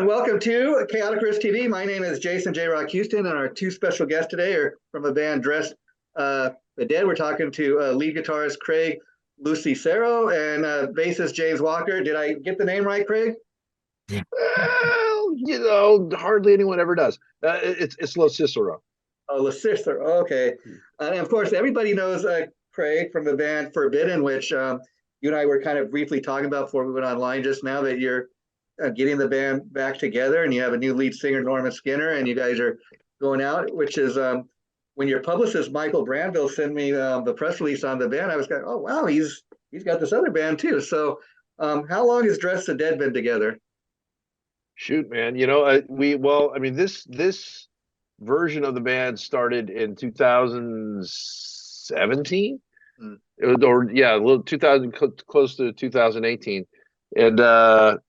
welcome to Chaotic Riff TV. My name is Jason J. Rock Houston, and our two special guests today are from a band Dress the Dead. We're talking to lead guitarist Craig Locicero and bassist James Walke. Did I get the name right, Craig? Well, hardly anyone ever does. It's Locicero. Oh, Locicero. Okay. And of course, everybody knows Craig from the band Forbidden, which you and I were kind of briefly talking about before we went online just now, that you're getting the band back together, and you have a new lead singer, Norman Skinner, and you guys are going out, which is when your publicist, Michael Brandville, sent me the press release on the band, I was going, oh, wow, he's got this other band too. So how long has Dress the Dead been together? Shoot, man. This version of the band started in 2017. It was, a little 2000, close to 2018. And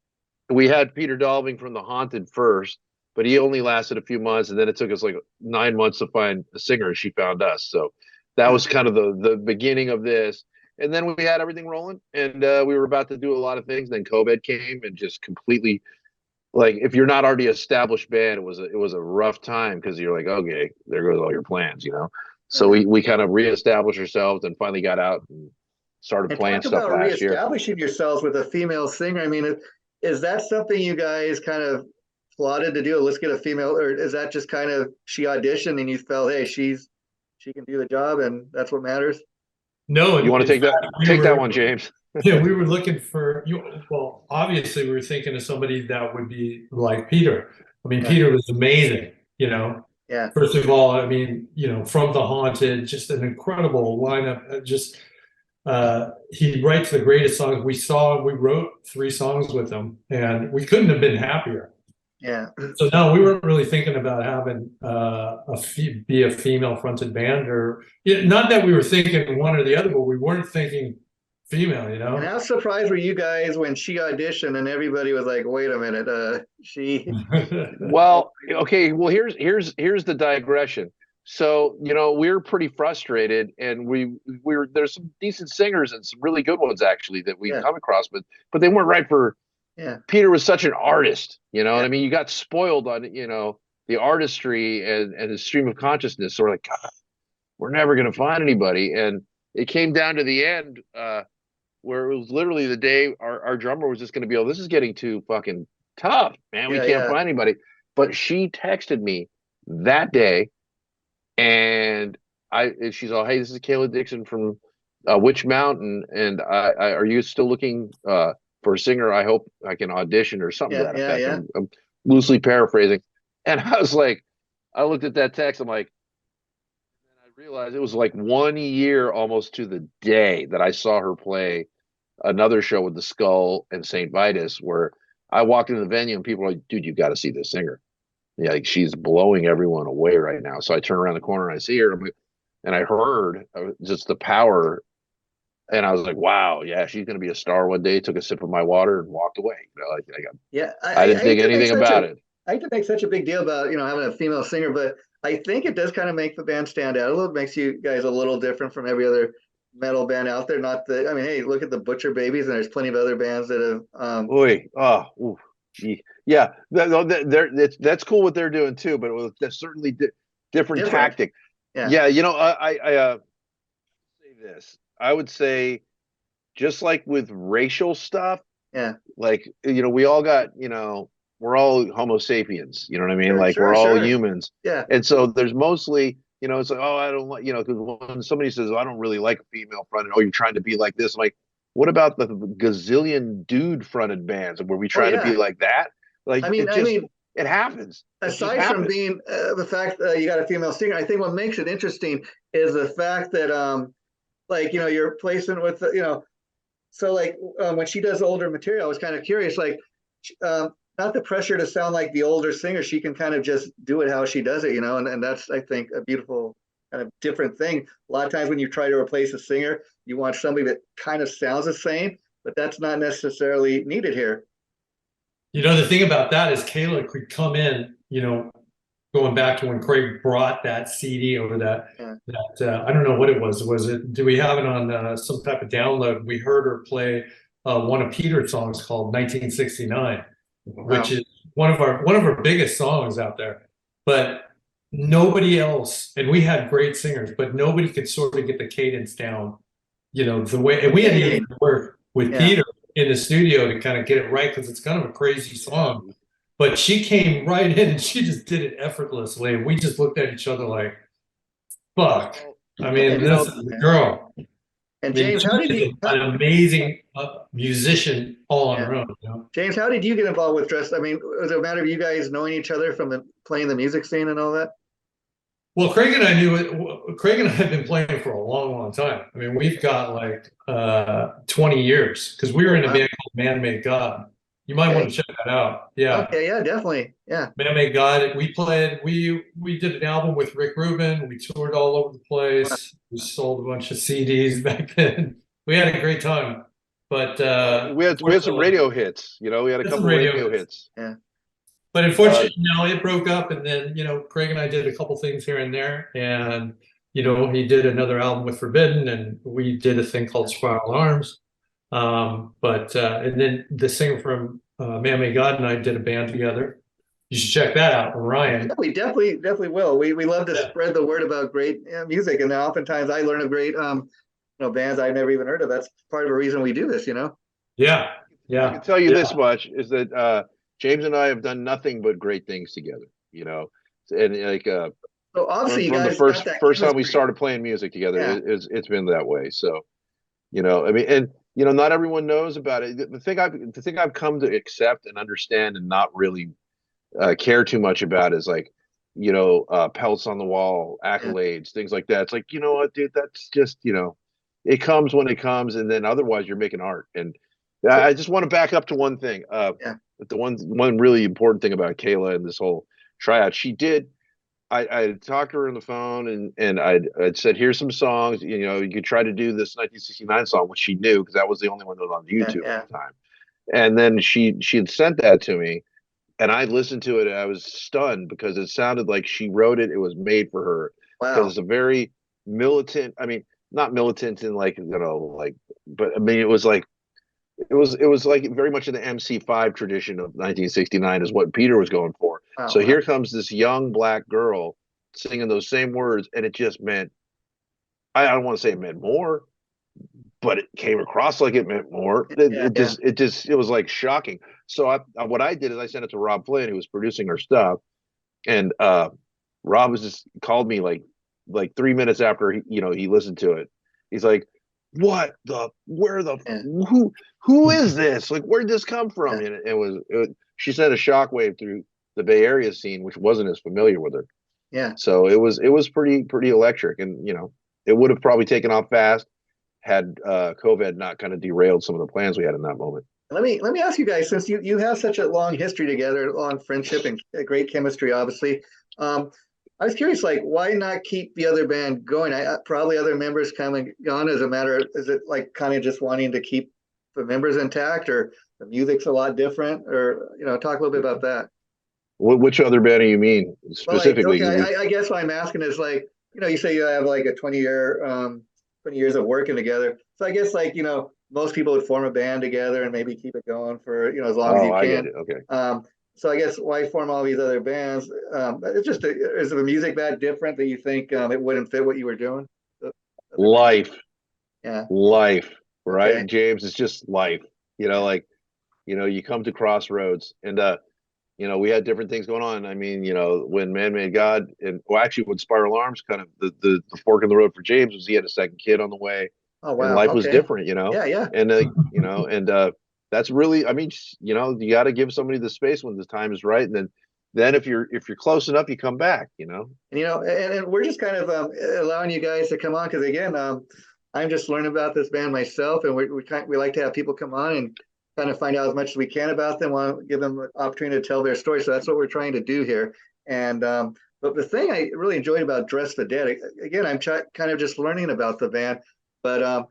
we had Peter Dolving from The Haunted first, but he only lasted a few months, and then it took us like 9 months to find a singer, and she found us. So that was kind of the beginning of this. And then we had everything rolling, and we were about to do a lot of things. Then COVID came and just completely, like, if you're not already established band, it was a rough time, because you're like, okay, there goes all your plans, you know. So we kind of reestablished ourselves and finally got out and started playing stuff last year. Reestablishing yourselves with a female singer, I mean, is that something you guys kind of plotted to do? Let's get a female, or is that just kind of she auditioned and you felt, hey, she can do the job and that's what matters? No, you want to take that one, James? Yeah, we were looking for you. Well, obviously, we were thinking of somebody that would be like Peter. I mean, Peter was amazing. You know. Yeah. First of all, I mean, from The Haunted, just an incredible lineup. He writes the greatest songs. We wrote 3 songs with him, and we couldn't have been happier. Yeah. So no, we weren't really thinking about having be a female-fronted band, or not that we were thinking one or the other, but we weren't thinking female. And how surprised were you guys when she auditioned and everybody was like, "Wait a minute, she." Well, okay. Well, here's the digression. So, we were pretty frustrated, and there's some decent singers and some really good ones actually that we come across, but they weren't right for. Yeah. Peter was such an artist, what I mean? You got spoiled on, the artistry and the stream of consciousness. So we're like, God, we're never going to find anybody. And it came down to the end where it was literally the day our drummer was just going to be, this is getting too fucking tough, man. We can't find anybody. But she texted me that day, and she's all, hey, this is Kayla Dixon from Witch Mountain, and are you still looking for a singer? I hope I can audition, or something to that effect. I'm loosely paraphrasing. And I was like, I looked at that text, I'm like, and I realized it was like 1 year almost to the day that I saw her play another show with the Skull and St. Vitus, where I walked into the venue and people were like, dude, you got to see this singer. Yeah, like, she's blowing everyone away right now. So I turn around the corner and I see her, and I heard just the power. And I was like, wow, yeah, she's going to be a star one day. Took a sip of my water and walked away. I didn't think anything about it. I hate to make such a big deal about, having a female singer, but I think it does kind of make the band stand out a little. It makes you guys a little different from every other metal band out there. Hey, look at the Butcher Babies, and there's plenty of other bands that have. Yeah, that's cool what they're doing too, but that's certainly different tactic. Yeah, I say this. I would say, just like with racial stuff, like, we all got, we're all Homo sapiens, you know what I mean? We're all humans. Yeah. And so there's mostly, it's like, oh, I don't like, because when somebody says, oh, I don't really like a female fronted, oh, you're trying to be like this. I'm like, what about the gazillion dude fronted bands where we try to be like that? Like, it happens. Aside from being the fact that you got a female singer, I think what makes it interesting is the fact that, your placement with, so when she does older material, I was kind of curious, not the pressure to sound like the older singer. She can kind of just do it how she does it, and that's, I think, a beautiful kind of different thing. A lot of times when you try to replace a singer, you want somebody that kind of sounds the same, but that's not necessarily needed here. The thing about that is Kayla could come in, going back to when Craig brought that CD over that I don't know what it was. Do we have it on some type of download? We heard her play one of Peter's songs called 1969. which is one of our biggest songs out there. But nobody else, and we had great singers, but nobody could sort of get the cadence down, the way, and we had to even work with Peter in the studio to kind of get it right, because it's kind of a crazy song. But she came right in and she just did it effortlessly. And we just looked at each other like, fuck. I mean, this is the girl. And James, how did you? An amazing musician all on her own. James, how did you get involved with Dress? I mean, was it a matter of you guys knowing each other from playing the music scene and all that? Well, Craig and I knew it. Craig and I have been playing for a long, long time. I mean, we've got like 20 years, because we were in a band called Man Made God. You might want to check that out. Yeah. Okay. Yeah, definitely. Yeah. Man Made God. We played. We did an album with Rick Rubin. We toured all over the place. We sold a bunch of CDs back then. We had a great time. But we had some radio hits. We had a couple radio hits. Yeah. But unfortunately, it broke up, and then Craig and I did a couple things here and there, and he did another album with Forbidden, and we did a thing called Spiral Arms. And then the singer from Man Made God and I did a band together. You should check that out, Ryan. Yeah, we definitely will. We love to spread the word about great music, and oftentimes I learn of great bands I've never even heard of. That's part of the reason we do this. Yeah. I can tell you this much, is that James and I have done nothing but great things together. And like so obviously from you the guys first time we started playing music together, it's been that way. So I mean, and not everyone knows about it. The thing I've come to accept and understand and not really care too much about is like pelts on the wall, accolades, things like that. It's like, you know what, dude, that's just it comes when it comes, and then otherwise you're making art. And I just want to back up to one thing. The one really important thing about Kayla and this whole tryout, she did. I talked to her on the phone, and I'd said, here's some songs. You could try to do this 1969 song, which she knew, because that was the only one that was on YouTube at the time. And then she had sent that to me, and I listened to it, and I was stunned, because it sounded like she wrote it. It was made for her. Wow. Because it's a very militant. I mean, not militant in but I mean, it was like very much in the MC5 tradition of 1969 is what Peter was going for. Wow. So here comes this young black girl singing those same words, and it just meant, I don't want to say it meant more, but it came across like it meant more. It was like shocking. So what I did is I sent it to Rob Flynn, who was producing her stuff, and Rob was just called me like 3 minutes after he listened to it. He's like, who is this? Like, where'd this come from? And she sent a shockwave through the Bay Area scene, which wasn't as familiar with her. Yeah. So it was pretty electric, and it would have probably taken off fast had COVID not kind of derailed some of the plans we had in that moment. Let me ask you guys, since you have such a long history together, long friendship and great chemistry, obviously. I was curious, like, why not keep the other band going? Probably other members kind of gone as a matter of, is it like kind of just wanting to keep the members intact, or the music's a lot different, or, talk a little bit about that. Which other band do you mean specifically? Well, I guess what I'm asking is, like, you say you have like a 20 years of working together. So I guess, like, most people would form a band together and maybe keep it going for, as long as you can. I get it. Okay. So I guess why form all these other bands? It's just, is the music that different that you think it wouldn't fit what you were doing? Life. Yeah. Life, right? Okay. James, it's just life. You come to crossroads, and we had different things going on. I mean, when Man Made God, and actually when Spiral Arms, kind of the fork in the road for James was he had a second kid on the way. Oh wow. And life was different, Yeah. And and that's really, I mean, you got to give somebody the space when the time is right, and then if you're close enough, you come back, And we're just kind of allowing you guys to come on, because again, I'm just learning about this band myself, and we like to have people come on and kind of find out as much as we can about them. Want to give them an opportunity to tell their story, so that's what we're trying to do here. And but the thing I really enjoyed about Dress the Dead, again, I'm kind of just learning about the band, but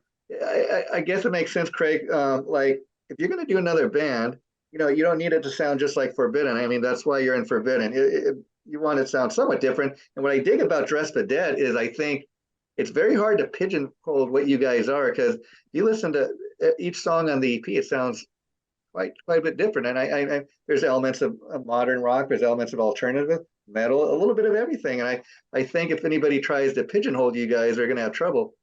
I guess it makes sense, Craig. Like, if you're going to do another band, you don't need it to sound just like Forbidden. I mean, that's why you're in Forbidden. You want it to sound somewhat different. And what I dig about Dress the Dead is I think it's very hard to pigeonhole what you guys are, because if you listen to each song on the EP, it sounds quite a bit different. And there's elements of modern rock, there's elements of alternative metal, a little bit of everything. And I think if anybody tries to pigeonhole you guys, they're going to have trouble.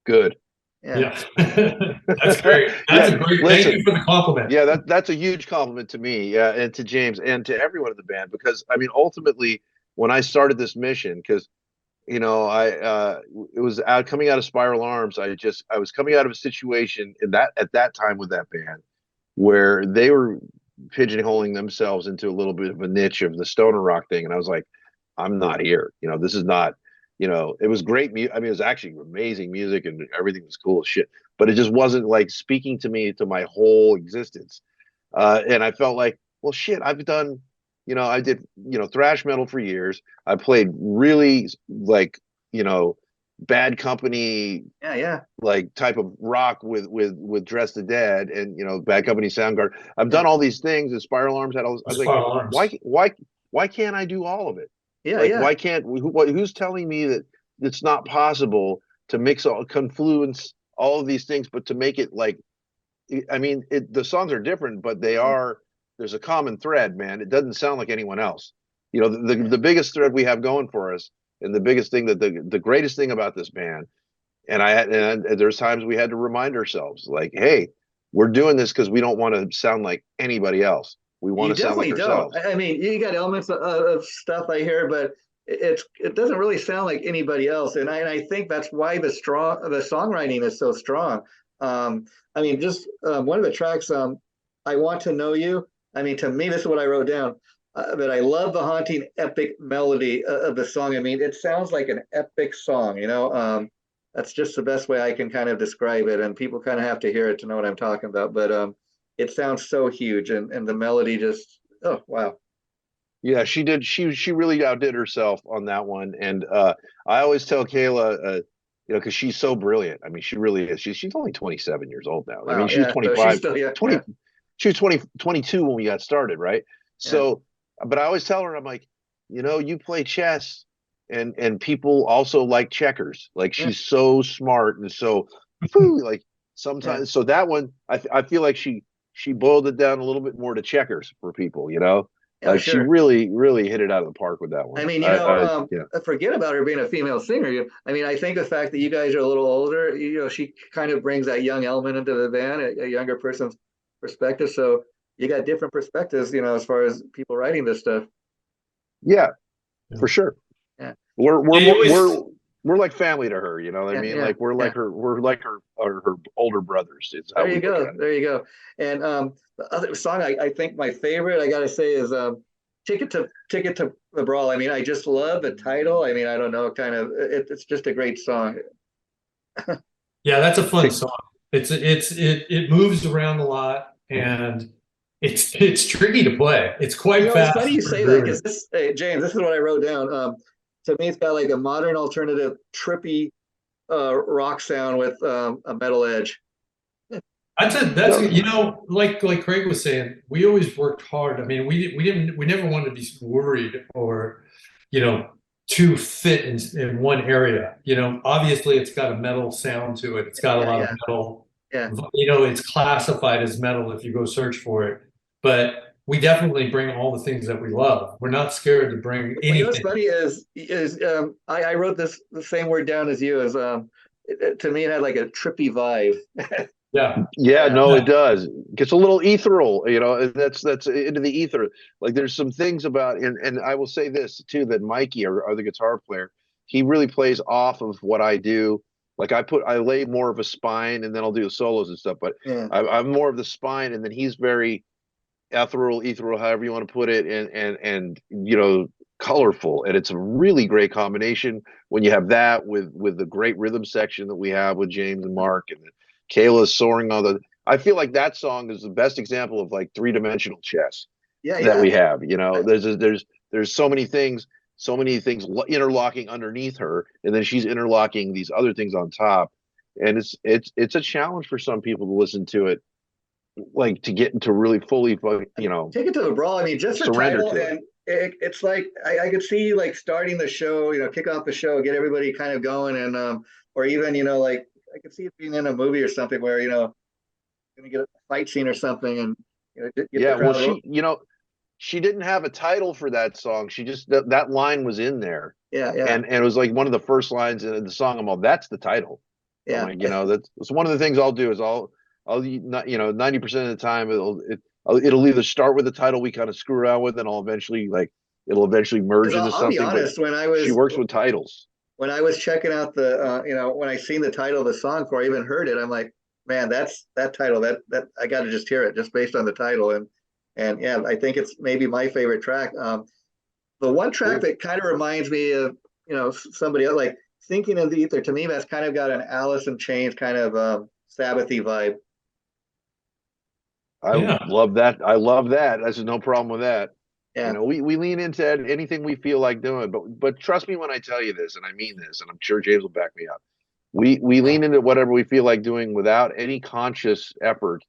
Good. Yeah. That's great. That's a great. Listen, thank you for the compliment. Yeah, that's a huge compliment to me, and to James and to everyone in the band, because I mean, ultimately, when I started this mission, because it was coming out of Spiral Arms. I was coming out of a situation at that time with that band where they were pigeonholing themselves into a little bit of a niche of the stoner rock thing, and I was like, I'm not here. This is not. It was great. I mean, it was actually amazing music and everything was cool as shit, but it just wasn't like speaking to me, to my whole existence. And I felt like, well, shit, I did, thrash metal for years. I played really like, Bad Company, like type of rock with Dress the Dead and, Bad Company, Soundgarden. I've done all these things, and Spiral Arms had all this. I was like, why can't I do all of it? Why can't who's telling me that it's not possible to mix confluence all of these things, but to make it like, I mean, the songs are different, but there's a common thread, man. It doesn't sound like anyone else. The biggest thread we have going for us, and the biggest thing the greatest thing about this band, and there's times we had to remind ourselves, like, hey, we're doing this because we don't want to sound like anybody else. We want to sound like ourselves. I mean, you got elements of stuff I hear, but it doesn't really sound like anybody else, and I think that's why the songwriting is so strong. I mean, just one of the tracks, I Want to Know You. I mean, to me, this is what I wrote down. But I love the haunting, epic melody of the song. I mean, it sounds like an epic song. That's just the best way I can kind of describe it, and people kind of have to hear it to know what I'm talking about. But it sounds so huge, and the melody just, oh wow. Yeah, she did. She really outdid herself on that one. And I always tell Kayla, because she's so brilliant. I mean, she really is. She's only 27 years old now. Wow, I mean, she was 25, so 20, she was 22 when we got started, right? So, but I always tell her, I'm like, you play chess, and people also like checkers. Like, she's so smart and so like sometimes. So that one, I feel like she boiled it down a little bit more to checkers for people, like she really, really hit it out of the park with that one. I mean, forget about her being a female singer. I mean, I think the fact that you guys are a little older, she kind of brings that young element into the band, a younger person's perspective. So you got different perspectives, as far as people writing this stuff. Yeah, for sure. Yeah, we're like family to her. What I mean? Like we're like her older brothers. There you go. And the other song, I think my favorite, I gotta say, is Ticket to the Brawl. I mean, I just love the title. I mean, I don't know, it's just a great song. Yeah, that's a fun song. It moves around a lot, and it's tricky to play. It's quite fast. It's funny you say that, because James, this is what I wrote down. To me, it's got like a modern alternative, trippy rock sound with a metal edge. That's like Craig was saying, we always worked hard. I mean, we never wanted to be worried or too fit in one area. Obviously it's got a metal sound to it. It's got a lot of metal. Yeah. It's classified as metal if you go search for it. But we definitely bring all the things that we love. We're not scared to bring anything. What's funny is I wrote the same word down as you. To me, it had like a trippy vibe. It does. It gets a little ethereal, that's into the ether. Like, there's some things about, and I will say this too, that Mikey, or the guitar player, he really plays off of what I do. Like, I lay more of a spine, and then I'll do solos and stuff, but I'm more of the spine, and then he's very ethereal, however you want to put it, and colorful. And it's a really great combination when you have that with the great rhythm section that we have with James and Mark, and Kayla's soaring on the. I feel like that song is the best example of like three-dimensional chess that we have. There's so many things interlocking underneath her, and then she's interlocking these other things on top, and it's a challenge for some people to listen to it, like to get into really fully, Take it to the Brawl. I mean, just the title, and it's like I could see like starting the show, kick off the show, get everybody kind of going, and or even like I could see it being in a movie or something where going to get a fight scene or something, and get the Yeah, well, crowd. she didn't have a title for that song. She just that line was in there, Yeah, yeah, and it was like one of the first lines in the song. I'm all, that's the title. I'm yeah. like, that's one of the things I'll do is I'll not 90% of the time it'll either start with the title we kind of screw around with, and it'll eventually merge Because into I'll be something. But honest, she works with titles. when I was checking out the when I seen the title of the song before I even heard it, I'm like, man, that's that title that I got to just hear it just based on the title, and yeah, I think it's maybe my favorite track. The one track Cool. that kind of reminds me of somebody else, like Thinking of the Ether, to me that's kind of got an Alice in Chains kind of Sabbathy vibe. I Yeah. love that. I love that. There's no problem with that. Yeah, We lean into anything we feel like doing, but trust me when I tell you this, and I mean this, and I'm sure James will back me up. We lean into whatever we feel like doing without any conscious effort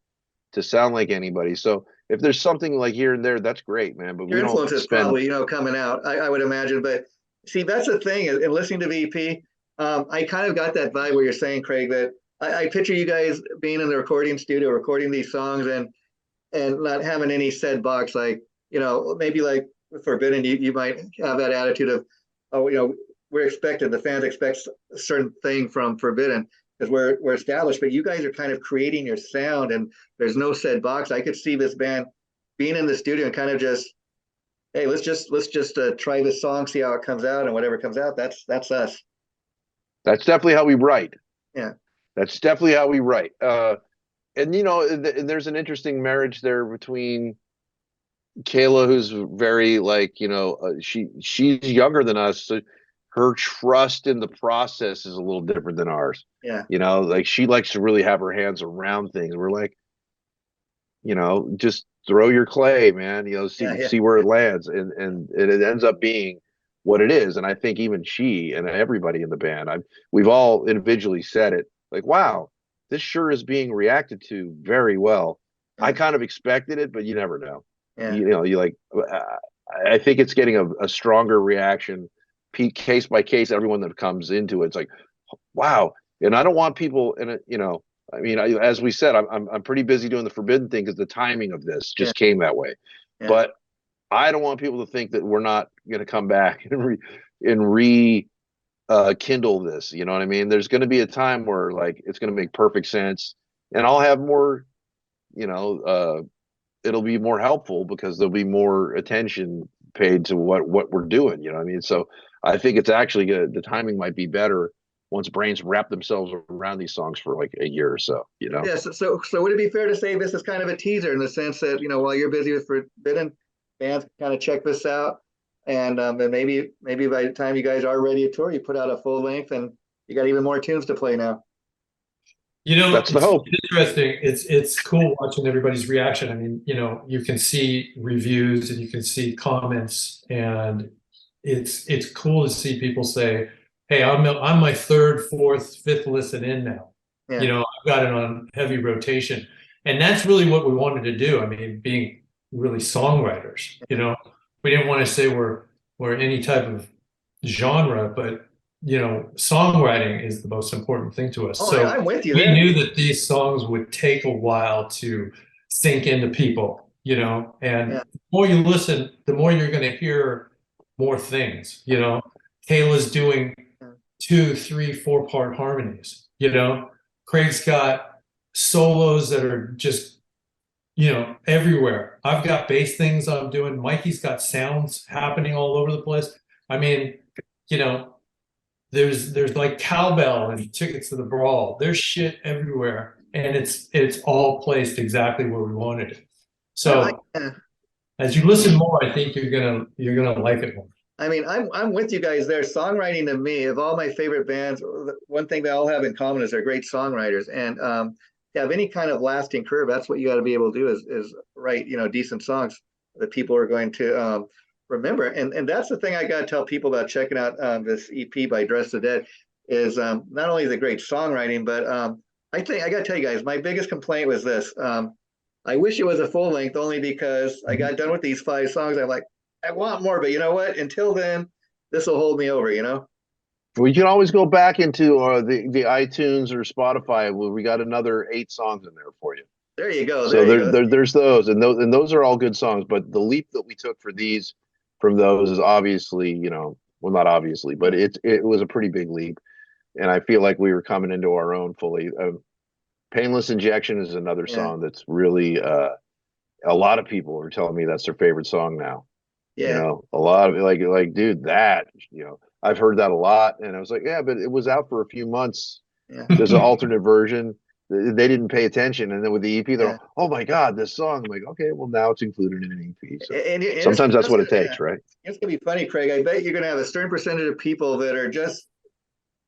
to sound like anybody. So if there's something like here and there, that's great, man. But your we don't influence is spend. probably coming out. I would imagine, but see, that's the thing. In listening to VP, I kind of got that vibe where you're saying, Craig, that I picture you guys being in the recording studio, recording these songs, and not having any said box, like maybe like with Forbidden, you might have that attitude of, oh, the fans expect a certain thing from Forbidden because we're established, but you guys are kind of creating your sound, and there's no said box. I could see this band being in the studio and kind of just, hey, let's just try this song, see how it comes out, and whatever comes out, that's us. That's definitely how we write. Yeah. That's definitely how we write. And there's an interesting marriage there between Kayla, who's very like, she's younger than us, so her trust in the process is a little different than ours. Yeah. Like she likes to really have her hands around things. We're like, just throw your clay, man. Yeah, yeah. See where it lands, and it ends up being what it is. And I think even she and everybody in the band, we've all individually said it, like, wow, this sure is being reacted to very well. Yeah. I kind of expected it, but you never know. Yeah. You like, I think it's getting a stronger reaction, case by case. Everyone that comes into it's like, wow. And I don't want people in it, I mean, as we said, I'm pretty busy doing the Forbidden thing because the timing of this just came that way. Yeah. But I don't want people to think that we're not going to come back and kindle this. You know what I mean? There's going to be a time where like it's going to make perfect sense, and I'll have more. It'll be more helpful because there'll be more attention paid to what we're doing. You know what I mean? So I think it's actually good. The timing might be better once brains wrap themselves around these songs for like a year or so. Yeah. So would it be fair to say this is kind of a teaser in the sense that while you're busy with Forbidden, fans kind of check this out, and maybe by the time you guys are ready to tour, you put out a full length, and you got even more tunes to play now. That's the hope. It's interesting. It's cool watching everybody's reaction. I mean, you can see reviews and you can see comments, and it's cool to see people say, "Hey, I'm my third, fourth, fifth listen in now. Yeah. I've got it on heavy rotation," and that's really what we wanted to do. I mean, being really songwriters, we didn't want to say we're any type of genre, but songwriting is the most important thing to us. Oh, so I'm with you we there. knew that these songs would take a while to sink into people, and Yeah. the more you listen, the more you're going to hear more things. Kayla's doing 2, 3, 4-part harmonies. Craig's got solos that are just everywhere. I've got bass things I'm doing. Mikey's got sounds happening all over the place. I mean, there's like cowbell and Tickets to the Brawl. There's shit everywhere, and it's all placed exactly where we wanted it. So as you listen more, I think you're gonna like it more. I mean, I'm with you guys there. Songwriting to me, of all my favorite bands, one thing they all have in common is they're great songwriters, and to have any kind of lasting career, that's what you got to be able to do is write decent songs that people are going to remember. And that's the thing I got to tell people about checking out this EP by Dress the Dead is not only the great songwriting, but I think I got to tell you guys, my biggest complaint was this. I wish it was a full length only because I got done with these 5 songs. I'm like, I want more, but you know what? Until then, this will hold me over, We can always go back into the iTunes or Spotify where we got another 8 songs in there for you. There you go. So There you go. there's those, and those are all good songs. But the leap that we took for these from those is obviously, well, not obviously, but it was a pretty big leap, and I feel like we were coming into our own fully. Painless Injection is another Yeah. song that's really a lot of people are telling me that's their favorite song now. Yeah. A lot of like, dude, that I've heard that a lot, and I was like, yeah, but it was out for a few months. Yeah. There's an alternate version. They didn't pay attention, and then with the EP, they're Yeah. like, oh my god, this song. I'm like, okay, well now it's included in an EP. So And sometimes that's what it takes, right? It's gonna be funny, Craig. I bet you're gonna have a certain percentage of people that are just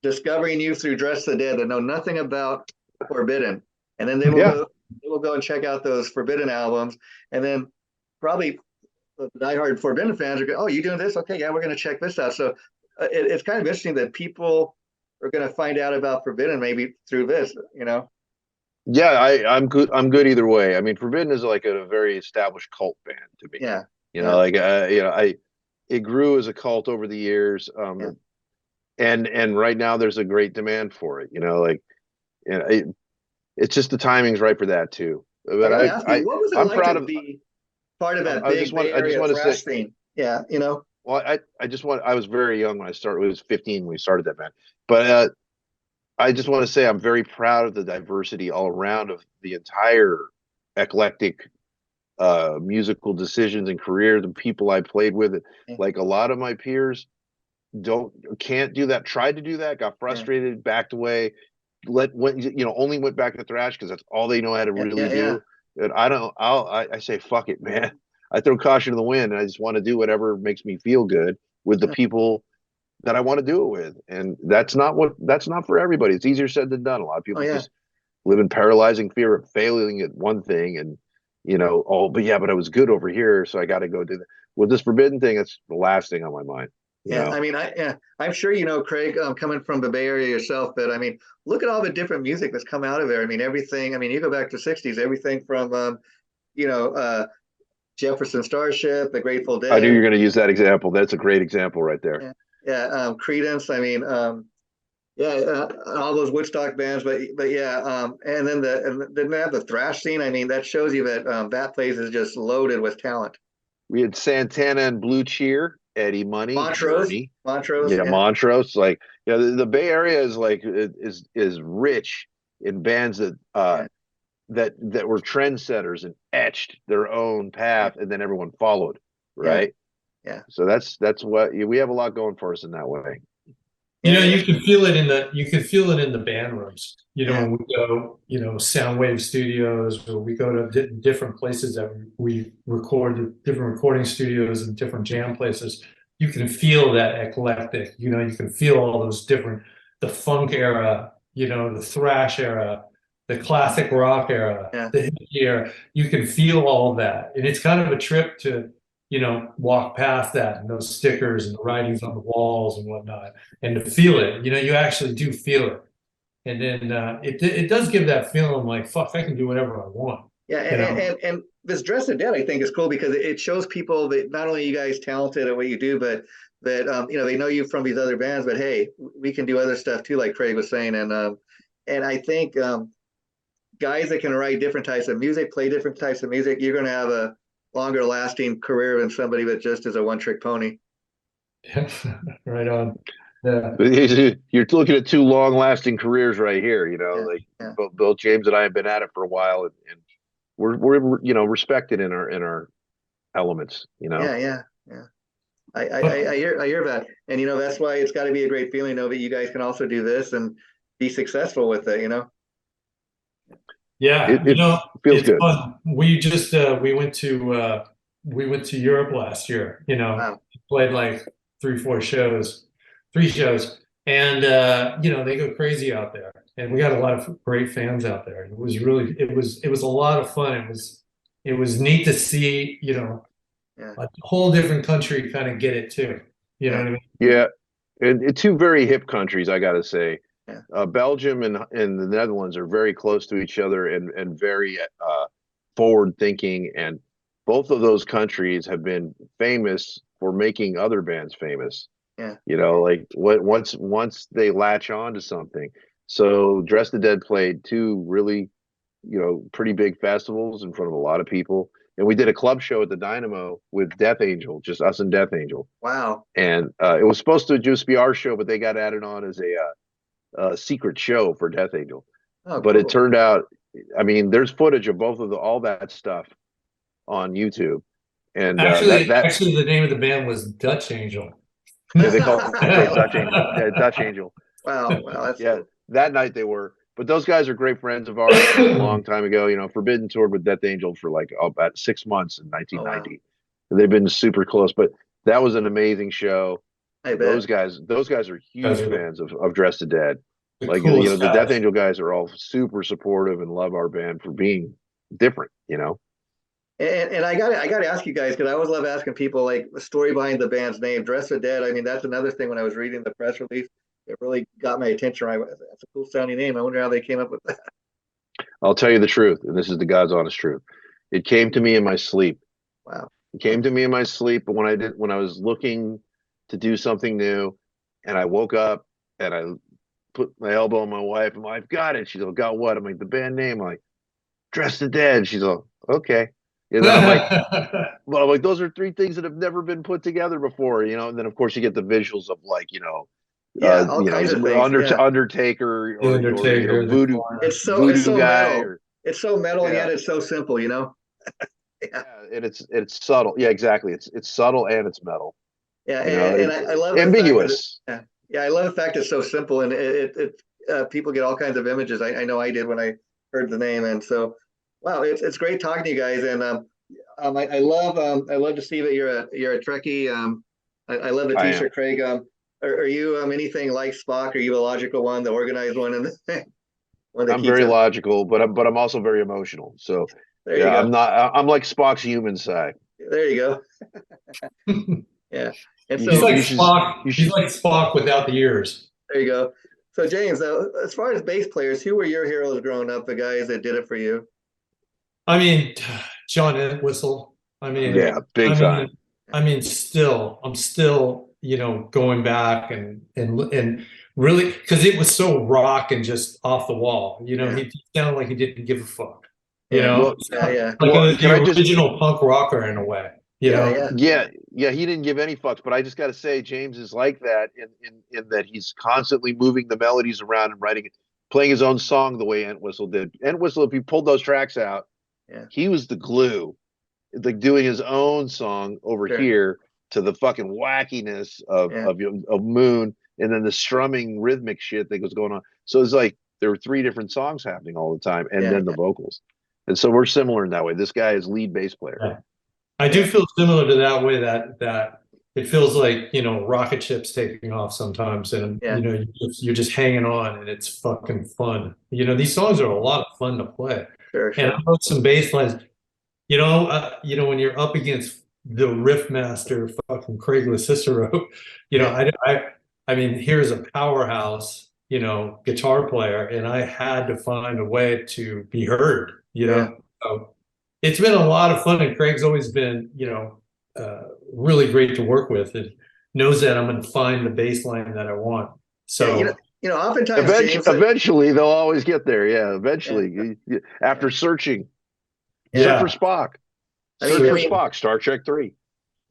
discovering you through Dress the Dead that know nothing about Forbidden, and then they will go and check out those Forbidden albums, and then probably the diehard Forbidden fans are going, "Oh, you doing this? Okay, yeah, we're going to check this out." So it's kind of interesting that people are going to find out about Forbidden maybe through this, Yeah, I'm good. I'm good either way. I mean, Forbidden is like a very established cult band to me. Yeah, It grew as a cult over the years. Yeah. And right now there's a great demand for it. It's just the timing's right for that too. But what was it I'm like proud to of. be part of that I big just Bay want Area to thrash say. scene? Yeah, Well, I was very young when I started. I was 15 when we started that band. But I just want to say I'm very proud of the diversity all around of the entire eclectic musical decisions and career, the people I played with. Yeah. Like a lot of my peers can't do that, tried to do that, got frustrated, backed away, only went back to thrash because that's all they know how to really do. And I say, fuck it, man. I throw caution to the wind, and I just want to do whatever makes me feel good with the people that I want to do it with. And that's not for everybody. It's easier said than done. A lot of people just live in paralyzing fear of failing at one thing, and but I was good over here, so I got to go do that. With this Forbidden thing, it's the last thing on my mind. I mean, I'm sure Craig, coming from the Bay Area yourself, but I mean, look at all the different music that's come out of there. I mean, everything. I mean, you go back to '60s, everything from Jefferson Starship, the Grateful Dead. I knew you were going to use that example. That's a great example right there. Creedence. I mean, all those Woodstock bands, but and then they have the thrash scene. I mean, that shows you that that place is just loaded with talent. We had Santana and Blue Cheer, Eddie Money, Montrose, Montrose. Like, the Bay Area is like is rich in bands that that were trendsetters and etched their own path, and then everyone followed, right? Yeah. So that's what we have a lot going for us in that way. You can feel it in the band rooms. When we go, Soundwave Studios, or we go to different places that we record, different recording studios and different jam places. You can feel that eclectic. You can feel all those different, the funk era, the thrash era, the classic rock era, the hippie era. You can feel all of that, and it's kind of a trip to walk past that and those stickers and the writings on the walls and whatnot, and to feel it. You actually do feel it, and then it does give that feeling like, fuck, I can do whatever I want. Yeah, and this Dress the Dead, I think, is cool because it shows people that not only are you guys talented at what you do, but that they know you from these other bands, but hey, we can do other stuff too, like Craig was saying, and I think guys that can write different types of music, play different types of music, you're going to have a longer lasting career than somebody that just is a one-trick pony. Yeah, right on. Yeah. You're looking at two long-lasting careers right here. Both James and I have been at it for a while, and we're respected in our elements. Yeah. I hear that, and that's why it's got to be a great feeling, that you guys can also do this and be successful with it. Yeah, it feels good. Fun. We just we went to Europe last year. Wow. Played like 3 shows, and they go crazy out there, and we got a lot of great fans out there. It was a lot of fun. It was neat to see a whole different country kind of get it too. You know what I mean? Yeah, and two very hip countries, I gotta say. Belgium and the Netherlands are very close to each other and very forward thinking, and both of those countries have been famous for making other bands famous. Like once they latch on to something. So Dress the Dead played two really pretty big festivals in front of a lot of people. And we did a club show at the Dynamo with Death Angel, just us and Death Angel. Wow. And it was supposed to just be our show, but they got added on as a secret show for Death Angel. Oh, But cool. it turned out, I mean, there's footage of all that stuff on YouTube. And actually, the name of the band was Dutch Angel. yeah, they call themselves Dutch Angel. Yeah, Dutch Angel. Wow, that's Yeah, that night they were. But those guys are great friends of ours from a long time ago. Forbidden toured with Death Angel for like about 6 months in 1990. wow. They've been super close, but that was an amazing show. I bet. Those guys are huge fans of Dressed to Dead. Like, coolest the guys. Death Angel guys are all super supportive and love our band for being different, And I gotta ask you guys, because I always love asking people like the story behind the band's name, Dressed to Dead. I mean, that's another thing when I was reading the press release, it really got my attention. That's a cool sounding name. I wonder how they came up with that. I'll tell you the truth, and this is the God's honest truth. It came to me in my sleep. Wow. It came to me in my sleep, but when I was looking to do something new, and I woke up and I put my elbow on my wife, and I've got it. She's like, got what? I'm like, the band name. I'm like, Dressed to Dead. She's like, okay. I'm like, those are three things that have never been put together before, and then of course you get the visuals of like, all kinds of things. Undertaker or voodoo, it's so voodoo guy, metal. It's so metal, yet it's so simple, Yeah, and it's subtle. Yeah, exactly. It's subtle and it's metal. Yeah, and I love ambiguous. Yeah, I love the fact it's so simple, and it people get all kinds of images. I know I did when I heard the name, and so wow, it's great talking to you guys, and I love to see that you're a Trekkie. I love the T-shirt, Craig. Are you anything like Spock? Are you the logical one, the organized one, and I'm very logical, but I'm also very emotional. So there you go. I'm like Spock's human side. There you go. Yeah. And so he's like Spock. He's like Spock without the ears. There you go. So James, as far as bass players, who were your heroes growing up? The guys that did it for you? I mean, John Entwistle. I mean, yeah, big time. I'm still, going back and really, because it was so rock and just off the wall. He sounded like he didn't give a fuck. Yeah. Like the original punk rocker in a way. Yeah, he didn't give any fucks, but I just got to say, James is like that in that he's constantly moving the melodies around and writing, playing his own song the way Entwistle did. Entwistle, if you pulled those tracks out, he was the glue, like doing his own song over here to the fucking wackiness of Moon, and then the strumming rhythmic shit that was going on. So it's like there were 3 different songs happening all the time, and then the vocals. And so we're similar in that way. This guy is lead bass player. Yeah. I do feel similar to that way that it feels like, rocket ships taking off sometimes, and you're just hanging on, and it's fucking fun. These songs are a lot of fun to play. Sure. And I wrote some bass lines. When you're up against the riff master, fucking Craig Locicero, I mean, here's a powerhouse, guitar player, and I had to find a way to be heard. So it's been a lot of fun, and Craig's always been, really great to work with, and knows that I'm going to find the bass line that I want. So, oftentimes eventually they'll always get there. Yeah, eventually, after searching, except for Spock. Spock, Star Trek 3.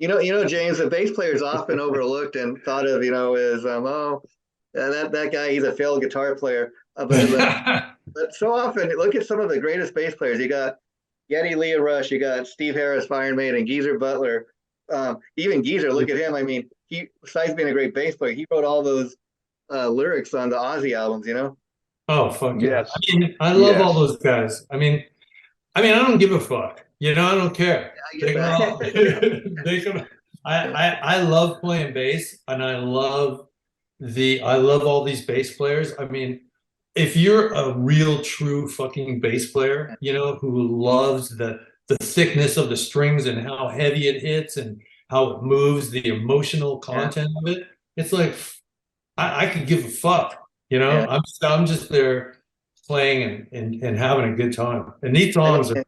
James, the bass player is often overlooked and thought of, as that guy, he's a failed guitar player. But so often, look at some of the greatest bass players. You got Geddy Lee of Rush, you got Steve Harris, Iron Maiden, Geezer Butler. Even Geezer, look at him. I mean, he, besides being a great bass player, he wrote all those lyrics on the Ozzy albums, Oh, fuck yes. I mean, I love all those guys. I mean, I don't give a fuck. I don't care. I love playing bass, and I love all these bass players. I mean, if you're a real true fucking bass player, who loves the thickness of the strings and how heavy it hits and how it moves, the emotional content of it, it's like I could give a fuck. I'm just there playing and having a good time. And these songs are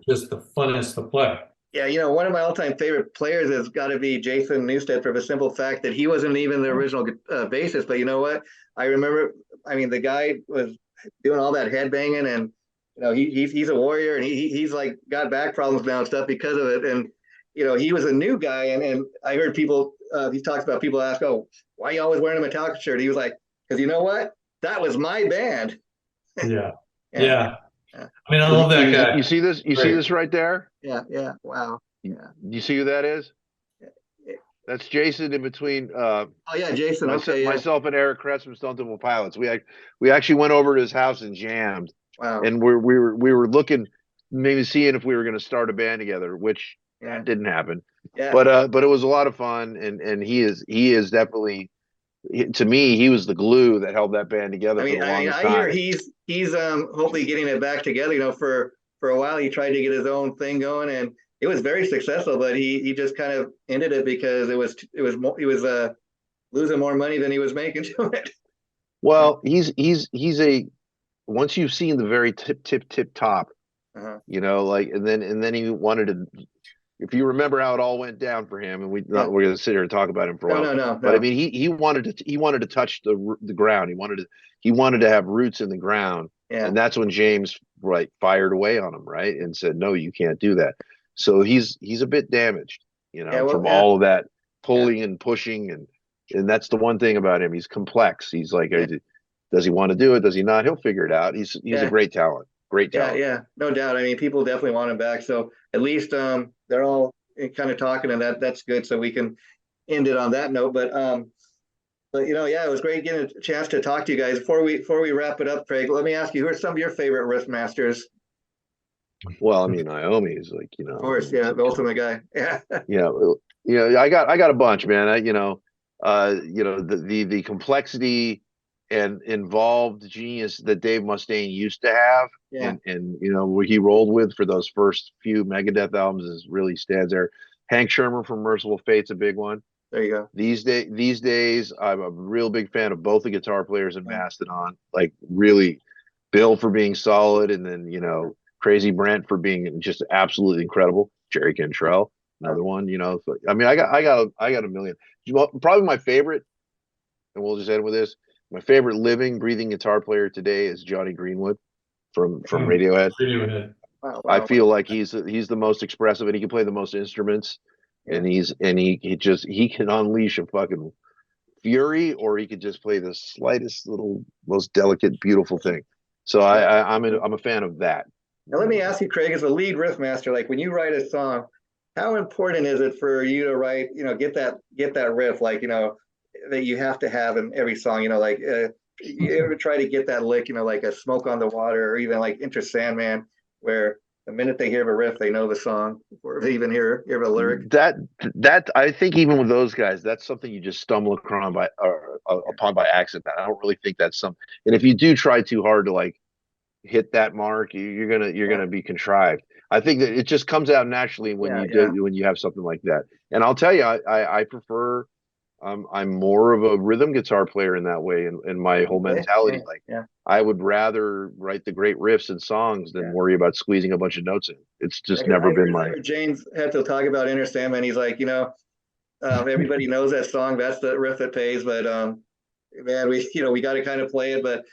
just the funnest to play. Yeah, one of my all-time favorite players has got to be Jason Newsted, for the simple fact that he wasn't even the original bassist. But you know what? I remember, the guy was doing all that headbanging, and he's a warrior, and he's like got back problems now and stuff because of it. And he was a new guy, and I heard people he talks about people ask, "Oh, why are you always wearing a Metallica shirt?" He was like, "Because you know what? That was my band." Yeah. Yeah. Yeah. Yeah. I mean, I love that guy. You see this? You see this right there? Yeah. Yeah. Wow. Yeah. You see who that is? Yeah. That's Jason in between Oh yeah, Jason. Okay. Yeah. myself and Eric Kretz from Stone Temple Pilots. We actually went over to his house and jammed, Wow. and we were looking, maybe seeing if we were going to start a band together, which Yeah. didn't happen. Yeah. But it was a lot of fun, and he is definitely, to me, he was the glue that held that band together for the longest I time. hear he's hopefully getting it back together. For a while he tried to get his own thing going, and it was very successful, but he just kind of ended it because it was losing more money than he was making to it. Well, he's a, once you've seen the very tip top, like, and then he wanted to. If you remember how it all went down for him, and we're going to sit here and talk about him for a while. No. But I mean, he wanted to touch the ground. He wanted to have roots in the ground, and that's when James fired away on him, right, and said, "No, you can't do that." So he's a bit damaged, from all of that pulling and pushing, and that's the one thing about him. He's complex. He's like, does he want to do it? Does he not? He'll figure it out. He's a great talent. Great talent. Yeah, no doubt. I mean, people definitely want him back. So at least they're all kind of talking, and that's good. So we can end it on that note. But it was great getting a chance to talk to you guys. Before we wrap it up, Craig, let me ask you, who are some of your favorite riff masters? Well, I mean, Iommi is like, of course, the ultimate guy. Yeah. I got a bunch, man. The complexity and involved genius that Dave Mustaine used to have, and what he rolled with for those first few Megadeth albums really stands there. Hank Shermer from Merciful Fate's a big one. There you go. These days, I'm a real big fan of both the guitar players in Mastodon. Like, really, Bill for being solid, and then Crazy Brent for being just absolutely incredible. Jerry Cantrell, another one. So, I mean, I got a million. Probably my favorite, and we'll just end with this. My favorite living, breathing guitar player today is Johnny Greenwood from Radiohead. Wow. I feel like he's the most expressive, and he can play the most instruments, and he can unleash a fucking fury, or he could just play the slightest little, most delicate, beautiful thing. So I'm a fan of that. Now let me ask you, Craig, as a lead riff master, like when you write a song, how important is it for you to write, get that riff, like, that you have to have in every song, you ever try to get that lick, like a Smoke on the Water, or even like Enter Sandman, where the minute they hear the riff, they know the song before they even hear the lyric. That I think even with those guys, that's something you just stumble upon by accident. I don't really think that's something. And if you do try too hard to hit that mark, you're gonna be contrived. I think that it just comes out naturally when you have something like that. And I'll tell you, I prefer. I'm more of a rhythm guitar player in that way, in my whole mentality. I would rather write the great riffs and songs than worry about squeezing a bunch of notes in. It's just never been my. James had to talk about Enter Sandman. He's like, everybody knows that song. That's the riff that pays. But man, we got to kind of play it. But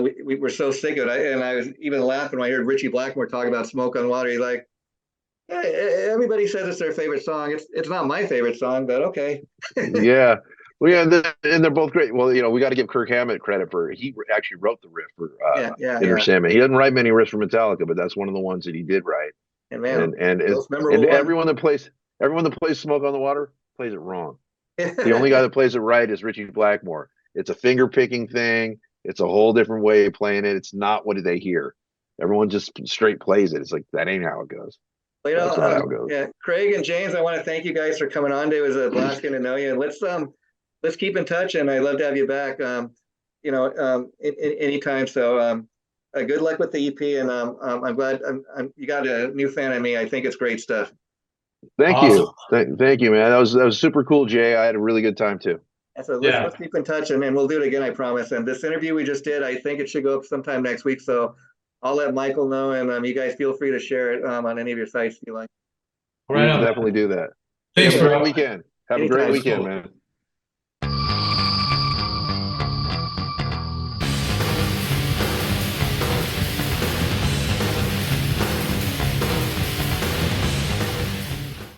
we were so sick of it. And I was even laughing when I heard Richie Blackmore talk about Smoke on Water. He's like, everybody says it's their favorite song. It's not my favorite song, but okay. Yeah. Well, and they're both great. Well, we got to give Kirk Hammett credit for, he actually wrote the riff for Enter Sandman. He doesn't write many riffs for Metallica, but that's one of the ones that he did write. And man, and everyone that plays Smoke on the Water plays it wrong. The only guy that plays it right is Richie Blackmore. It's a finger picking thing. It's a whole different way of playing it. It's not what they hear. Everyone just straight plays it. It's like, that ain't how it goes. Craig and James, I want to thank you guys for coming on today. It was a blast getting to know you. And let's keep in touch, and I'd love to have you back. Anytime. So good luck with the EP, and I'm glad you got a new fan of me. I think it's great stuff. Thank you, thank you, man. That was super cool, Jay. I had a really good time too. So let's keep in touch, and we'll do it again, I promise. And this interview we just did, I think it should go up sometime next week. So I'll let Michael know, and you guys feel free to share it on any of your sites if you like. All right, I'll definitely do that. Thanks Have for a great weekend. Have a great weekend, man.